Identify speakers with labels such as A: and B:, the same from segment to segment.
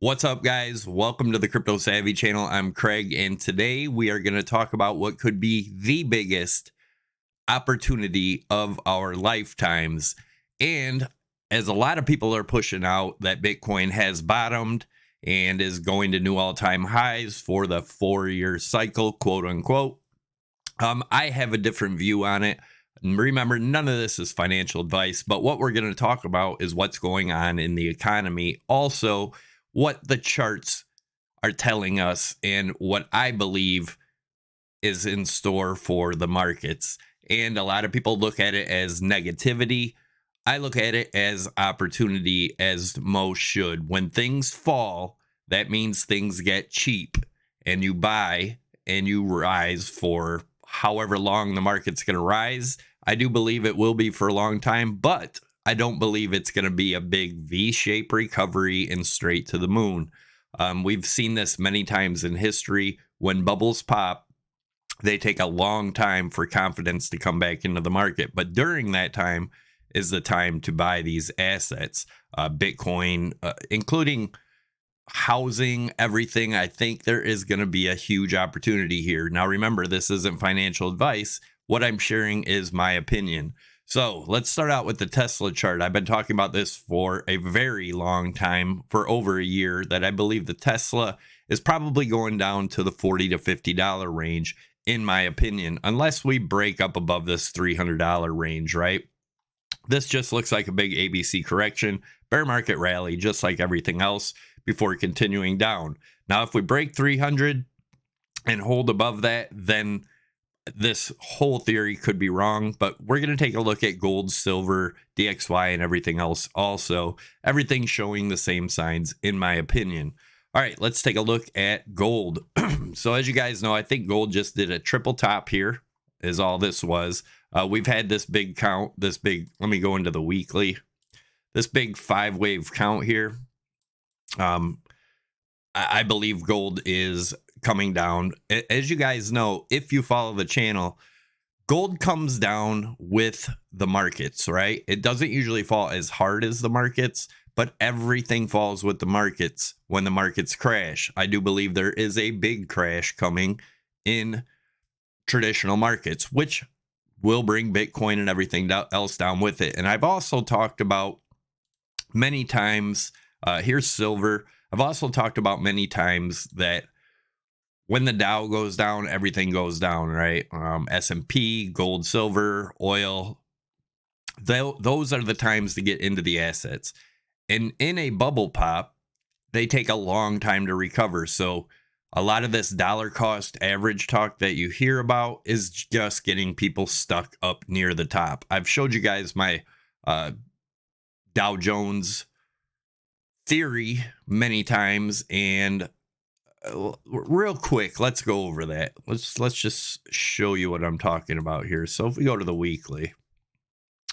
A: What's up, guys? Welcome to the Crypto Savvy channel. I'm Craig, and today we are going to talk about what could be the biggest opportunity of our lifetimes. And as a lot of people are pushing out that Bitcoin has bottomed and is going to new all-time highs for the 4-year cycle, quote unquote, I have a different view on it. Remember, none of this is financial advice, but what we're going to talk about is what's going on in the economy. Also, what the charts are telling us and what I believe is in store for the markets. And a lot of people look at it as negativity. I look at it as opportunity, as most should. When things fall, that means things get cheap and you buy and you rise for however long the market's going to rise. I do believe it will be for a long time, but I don't believe it's going to be a big V-shaped recovery and straight to the moon. We've seen this many times in history. When bubbles pop, they take a long time for confidence to come back into the market. But during that time is the time to buy these assets, Bitcoin, including housing, everything. I think there is going to be a huge opportunity here. Now, remember, this isn't financial advice. What I'm sharing is my opinion. So let's start out with the Tesla chart. I've been talking about this for a very long time, for over a year, that I believe the Tesla is probably going down to the $40 to $50 range, in my opinion, unless we break up above this $300 range, right? This just looks like a big ABC correction, bear market rally, just like everything else, before continuing down. Now, if we break 300 and hold above that, then this whole theory could be wrong, but we're going to take a look at gold, silver, DXY, and everything else also. Everything showing the same signs, in my opinion. All right, let's take a look at gold. So as you guys know, I think gold just did a triple top here, is all this was. We've had this big count, let me go into the weekly, this big 5-wave count here. I believe gold is coming down. As you guys know, if you follow the channel, gold comes down with the markets, right? It doesn't usually fall as hard as the markets, but everything falls with the markets when the markets crash. I do believe there is a big crash coming in traditional markets, which will bring Bitcoin and everything else down with it. And I've also talked about many times, here's silver. I've also talked about many times that when the Dow goes down, everything goes down, right? S&P, gold, silver, oil, those are the times to get into the assets. And in a bubble pop, they take a long time to recover. So a lot of this dollar cost average talk that you hear about is just getting people stuck up near the top. I've showed you guys my Dow Jones theory many times, and real quick, let's go over that. Let's just show you what I'm talking about here. So if we go to the weekly,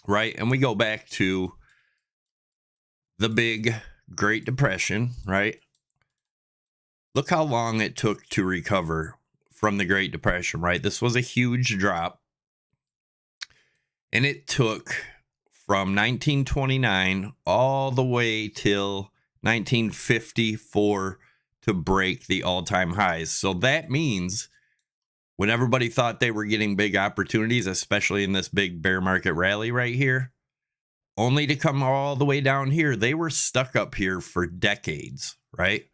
A: right, and we go back to the big Great Depression, right? Look how long it took to recover from the Great Depression, right? This was a huge drop, and it took from 1929 all the way till 1954 to break the all-time highs. So that means when everybody thought they were getting big opportunities, especially in this big bear market rally right here, only to come all the way down here, they were stuck up here for decades, right?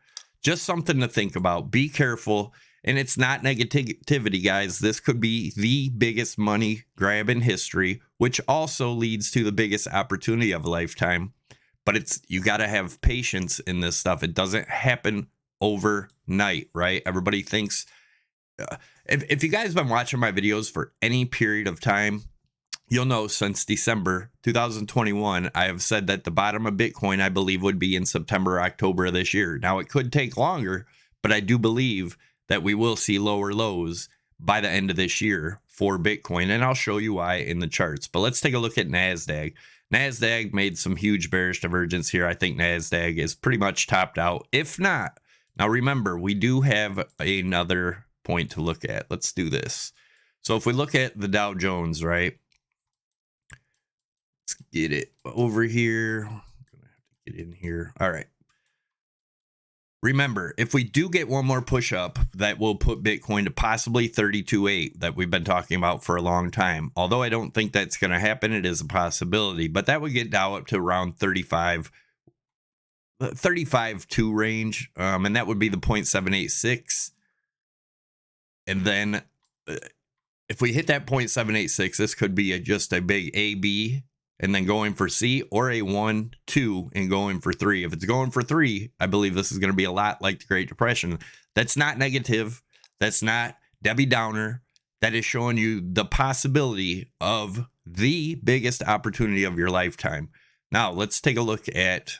A: Just something to think about. Be careful. And it's not negativity, guys. This could be the biggest money grab in history, which also leads to the biggest opportunity of a lifetime. But you got to have patience in this stuff. It doesn't happen overnight, right? Everybody thinks, if you guys have been watching my videos for any period of time, you'll know since December 2021, I have said that the bottom of Bitcoin, I believe, would be in September or October of this year. Now, it could take longer, but I do believe that we will see lower lows by the end of this year for Bitcoin, and I'll show you why in the charts. But let's take a look at Nasdaq. Nasdaq made some huge bearish divergence here. I think Nasdaq is pretty much topped out. If not, now remember, we do have another point to look at. Let's do this. So if we look at the Dow Jones, right? Let's get it over here. I'm gonna have to get in here. All right. Remember, if we do get one more push up, that will put Bitcoin to possibly 32.8 that we've been talking about for a long time. Although I don't think that's going to happen, it is a possibility. But that would get Dow up to around 35.2 range. And that would be the 0.786. And then if we hit that 0.786, this could be just a big AB and then going for C, or a 1, 2, and going for 3. If it's going for 3, I believe this is going to be a lot like the Great Depression. That's not negative. That's not Debbie Downer. That is showing you the possibility of the biggest opportunity of your lifetime. Now, let's take a look at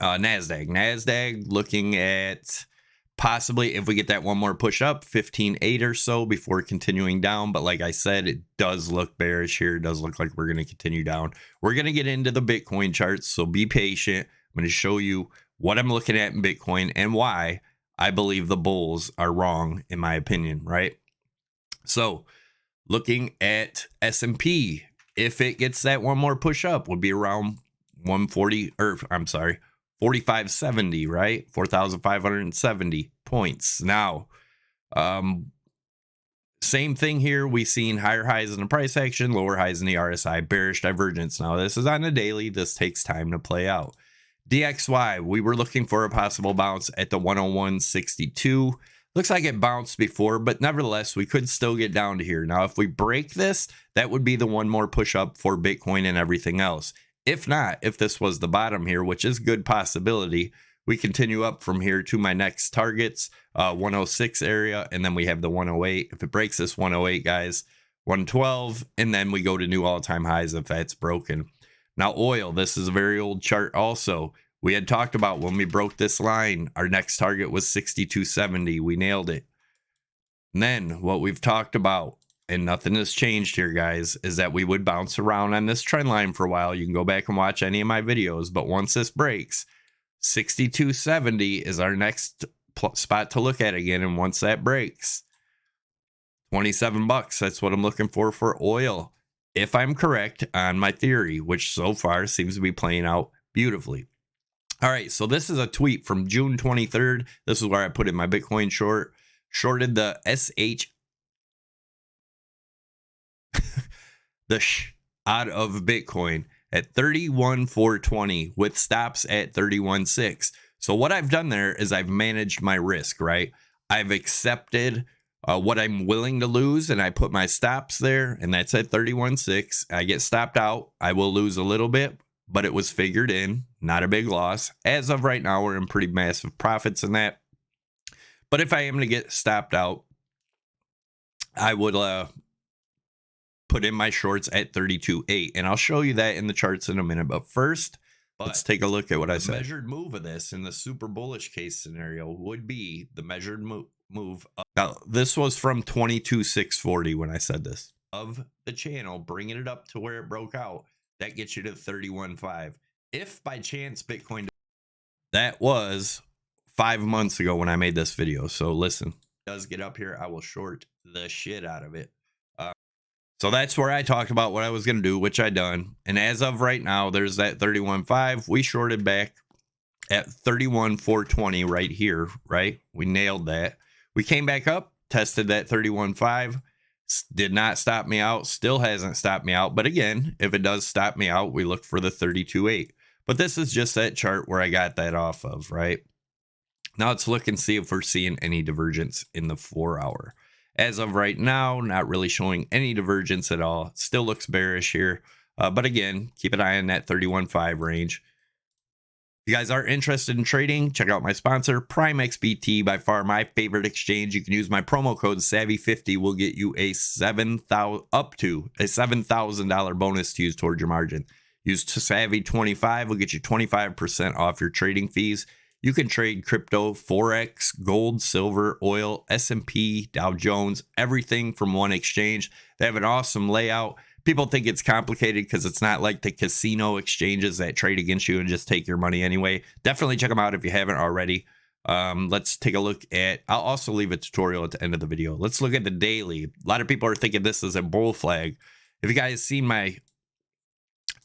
A: Nasdaq. Nasdaq looking at possibly, if we get that one more push up, 15.8 or so before continuing down. But like I said, it does look bearish here. It does look like we're going to continue down. We're going to get into the Bitcoin charts, so be patient. I'm going to show you what I'm looking at in Bitcoin and why I believe the bulls are wrong, in my opinion, right? So looking at S&P, if it gets that one more push up, would be around 140, or I'm sorry, 4570, right? 4,570 points. Now, same thing here. We've seen higher highs in the price action, lower highs in the RSI, bearish divergence. Now, this is on a daily. This takes time to play out. DXY, we were looking for a possible bounce at the 101.62. Looks like it bounced before, but nevertheless, we could still get down to here. Now, if we break this, that would be the one more push up for Bitcoin and everything else. If not, if this was the bottom here, which is a good possibility, we continue up from here to my next targets, 106 area, and then we have the 108. If it breaks this 108, guys, 112, and then we go to new all-time highs if that's broken. Now, oil, this is a very old chart also. We had talked about when we broke this line, our next target was 62.70. We nailed it. And then what we've talked about, and nothing has changed here, guys, is that we would bounce around on this trend line for a while. You can go back and watch any of my videos, but once this breaks, 62.70 is our next spot to look at again. And once that breaks, 27 bucks, that's what I'm looking for oil. If I'm correct on my theory, which so far seems to be playing out beautifully. All right, so this is a tweet from June 23rd. This is where I put in my Bitcoin short. Shorted the out of Bitcoin at 31,420 with stops at 31,600. So what I've done there is I've managed my risk, right? I've accepted what I'm willing to lose, and I put my stops there, and that's at 31,600. I get stopped out. I will lose a little bit, but it was figured in, not a big loss. As of right now, we're in pretty massive profits in that. But if I am to get stopped out, I would put in my shorts at 32.8, and I'll show you that in the charts in a minute. But first, let's take a look at what I said. The measured move of this in the super bullish case scenario would be the measured move. Now, this was from 22,640 when I said this. Of the channel, bringing it up to where it broke out, that gets you to 31.5. If by chance Bitcoin, that was 5 months ago when I made this video. So listen, if it does get up here, I will short the shit out of it. So that's where I talked about what I was going to do, which I done. And as of right now, there's that 31.5. We shorted back at 31,420 right here, right? We nailed that. We came back up, tested that 31.5. Did not stop me out. Still hasn't stopped me out. But again, if it does stop me out, we look for the 32.8. But this is just that chart where I got that off of, right? Now let's look and see if we're seeing any divergence in the 4 hour. As of right now, not really showing any divergence at all. It still looks bearish here. But again, keep an eye on that 31.5 range. If you guys are interested in trading, check out my sponsor, Prime XBT, by far my favorite exchange. You can use my promo code SAVVY50. We'll get you a up to a $7,000 bonus to use towards your margin. Use SAVVY25. We'll get you 25% off your trading fees. You can trade crypto, Forex, gold, silver, oil, S&P, Dow Jones, everything from one exchange. They have an awesome layout. People think it's complicated because it's not like the casino exchanges that trade against you and just take your money anyway. Definitely check them out if you haven't already. Let's take a look at, I'll also leave a tutorial at the end of the video. Let's look at the daily. A lot of people are thinking this is a bull flag. If you guys seen my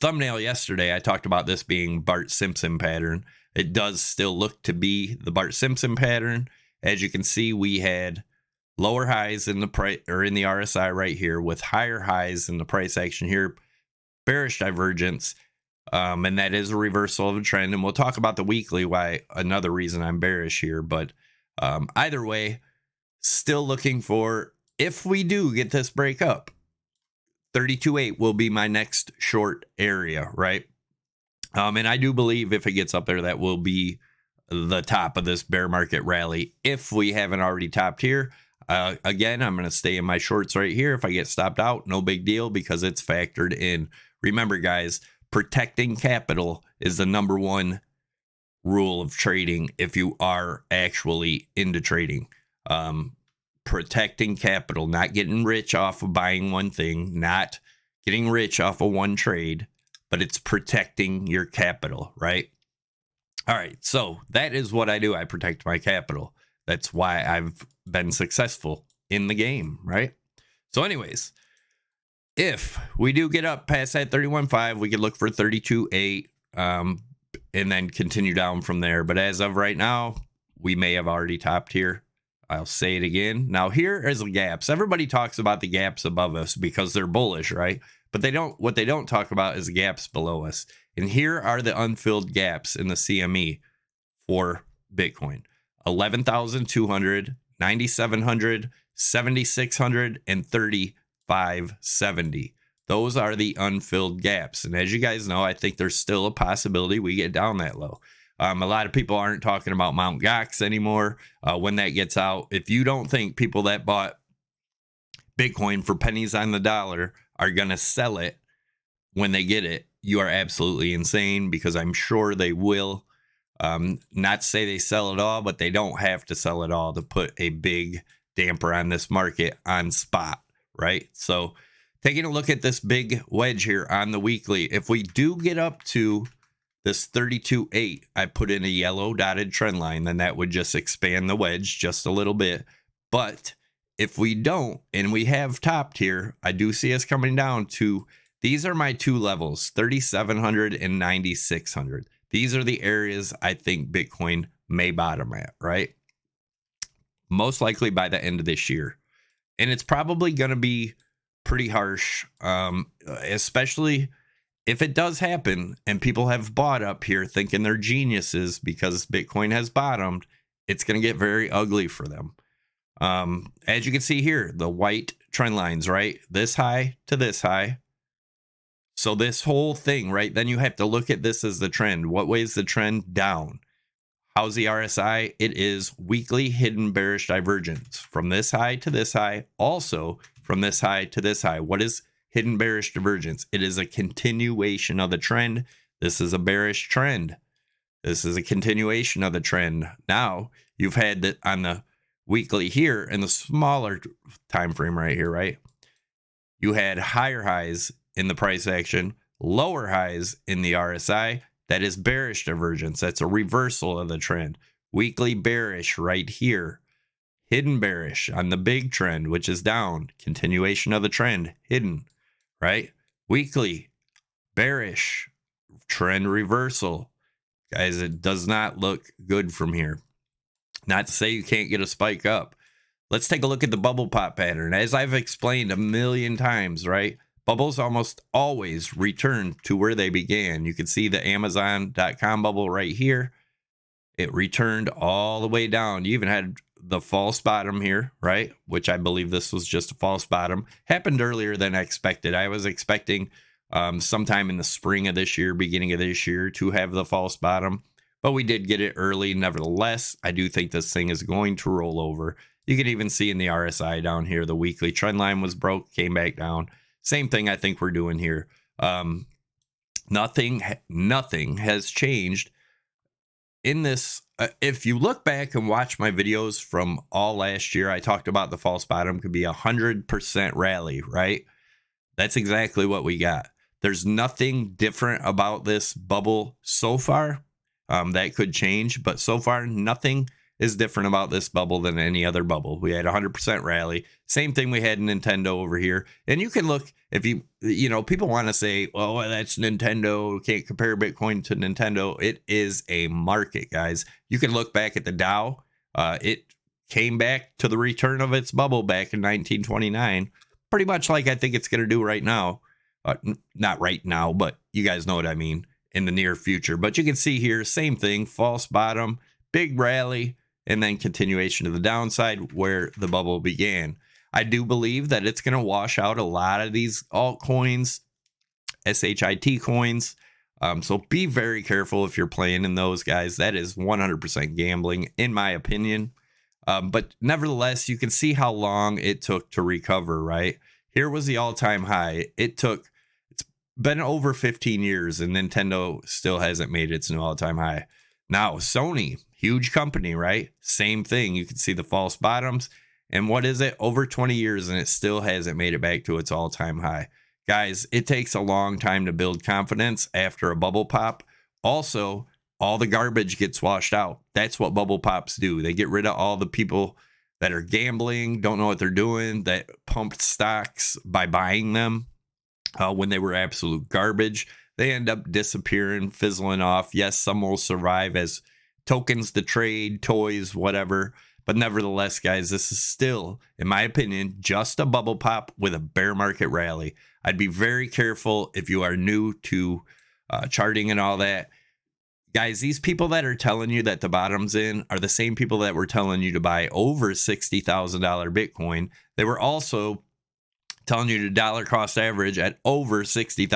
A: thumbnail yesterday, I talked about this being Bart Simpson pattern. it does still look to be the Bart Simpson pattern. As you can see, we had lower highs in the price or in the RSI right here with higher highs in the price action here, bearish divergence. And that is a reversal of a trend. And we'll talk about the weekly, why another reason I'm bearish here. But either way, still looking for, if we do get this break up, 32.8 will be my next short area, right? And I do believe if it gets up there, that will be the top of this bear market rally. If we haven't already topped here, again, I'm going to stay in my shorts right here. If I get stopped out, no big deal because it's factored in. Remember, guys, protecting capital is the #1 rule of trading if you are actually into trading. Protecting capital, not getting rich off of buying one thing, not getting rich off of one trade, but it's protecting your capital, right? All right, so that is what I do. I protect my capital. That's why I've been successful in the game, right? So anyways, if we do get up past that 31.5, we could look for 32.8 and then continue down from there. But as of right now, we may have already topped here. I'll say it again. Now here is the gaps. Everybody talks about the gaps above us because they're bullish, right? But what they don't talk about is the gaps below us. And here are the unfilled gaps in the CME for Bitcoin. 11,200, 9,700, 7,600, and 3,570. Those are the unfilled gaps. And as you guys know, I think there's still a possibility we get down that low. A lot of people aren't talking about Mt. Gox anymore. When that gets out, if you don't think people that bought Bitcoin for pennies on the dollar are going to sell it when they get it, you are absolutely insane, because I'm sure they will. Not to say they sell it all, but they don't have to sell it all to put a big damper on this market on spot, right? So taking a look at this big wedge here on the weekly, if we do get up to this 32.8, I put in a yellow dotted trend line, then that would just expand the wedge just a little bit. But if we don't, and we have topped here, I do see us coming down to, these are my two levels, 3,700 and 9,600. These are the areas I think Bitcoin may bottom at, right? Most likely by the end of this year. And it's probably going to be pretty harsh, especially if it does happen and people have bought up here thinking they're geniuses because Bitcoin has bottomed. It's going to get very ugly for them. As you can see here, the white trend lines, right? This high to this high. So this whole thing, right? Then you have to look at this as the trend. What way is the trend? Down. How's the RSI? It is weekly hidden bearish divergence from this high to this high. Also from this high to this high. What is hidden bearish divergence? It is a continuation of the trend. This is a bearish trend. This is a continuation of the trend. Now you've had that on the weekly here in the smaller time frame right here, right? You had higher highs in the price action, lower highs in the RSI. That is bearish divergence. That's a reversal of the trend. Weekly bearish right here. Hidden bearish on the big trend, which is down. Continuation of the trend, hidden, right? Weekly bearish trend reversal. Guys, it does not look good from here. Not to say you can't get a spike up. Let's take a look at the bubble pop pattern. As I've explained a million times, right? Bubbles almost always return to where they began. You can see the Amazon.com bubble right here. It returned all the way down. You even had the false bottom here, right? Which I believe this was just a false bottom. Happened earlier than I expected. I was expecting sometime in the spring of this year, beginning of this year, to have the false bottom. But we did get it early. Nevertheless, I do think this thing is going to roll over. You can even see in the RSI down here, the weekly trend line was broke, came back down. Same thing I think we're doing here. Nothing has changed in this. If you look back and watch my videos from all last year, I talked about the false bottom could be 100% rally, right? That's exactly what we got. There's nothing different about this bubble so far. That could change, but so far nothing is different about this bubble than any other bubble. We had 100% rally. Same thing we had in Nintendo over here. And you can look, if people want to say, well, that's Nintendo, can't compare Bitcoin to Nintendo. It is a market, guys. You can look back at the Dow. It came back to the return of its bubble back in 1929, pretty much like I think it's going to do right now. Not right now, but you guys know what I mean, in the near future. But you can see here, same thing, false bottom, big rally, and then continuation to the downside where the bubble began. I do believe that it's going to wash out a lot of these altcoins, SHIT coins. So be very careful if you're playing in those, guys. That is 100% gambling, in my opinion. But nevertheless, you can see how long it took to recover, right? Here was the all-time high. It's been over 15 years, and Nintendo still hasn't made its new all-time high. Now, Sony, huge company, right? Same thing. You can see the false bottoms. And what is it? Over 20 years, and it still hasn't made it back to its all-time high. Guys, it takes a long time to build confidence after a bubble pop. Also, all the garbage gets washed out. That's what bubble pops do. They get rid of all the people that are gambling, don't know what they're doing, that pumped stocks by buying them when they were absolute garbage. They end up disappearing, fizzling off. Yes, some will survive as tokens to trade, toys, whatever. But nevertheless, guys, this is still, in my opinion, just a bubble pop with a bear market rally. I'd be very careful if you are new to charting and all that. Guys, these people that are telling you that the bottom's in are the same people that were telling you to buy over $60,000 Bitcoin. They were also telling you to dollar cost average at over $60,000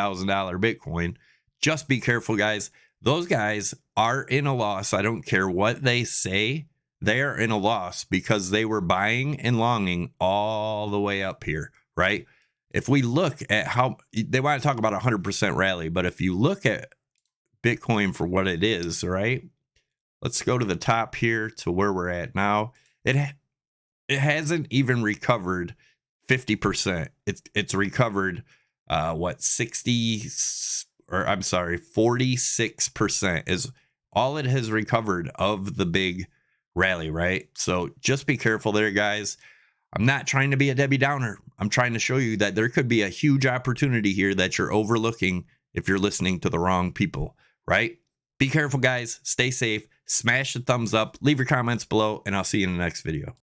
A: Bitcoin. Just be careful, guys. Those guys are in a loss. I don't care what they say. They are in a loss because they were buying and longing all the way up here, right? If we look at how they want to talk about 100% rally, but if you look at Bitcoin for what it is, right? Let's go to the top here to where we're at now. It hasn't even recovered 50%. It's recovered 46% is all it has recovered of the big rally, right? So just be careful there, guys. I'm not trying to be a Debbie Downer. I'm trying to show you that there could be a huge opportunity here that you're overlooking if you're listening to the wrong people, right? Be careful, guys. Stay safe. Smash the thumbs up. Leave your comments below, and I'll see you in the next video.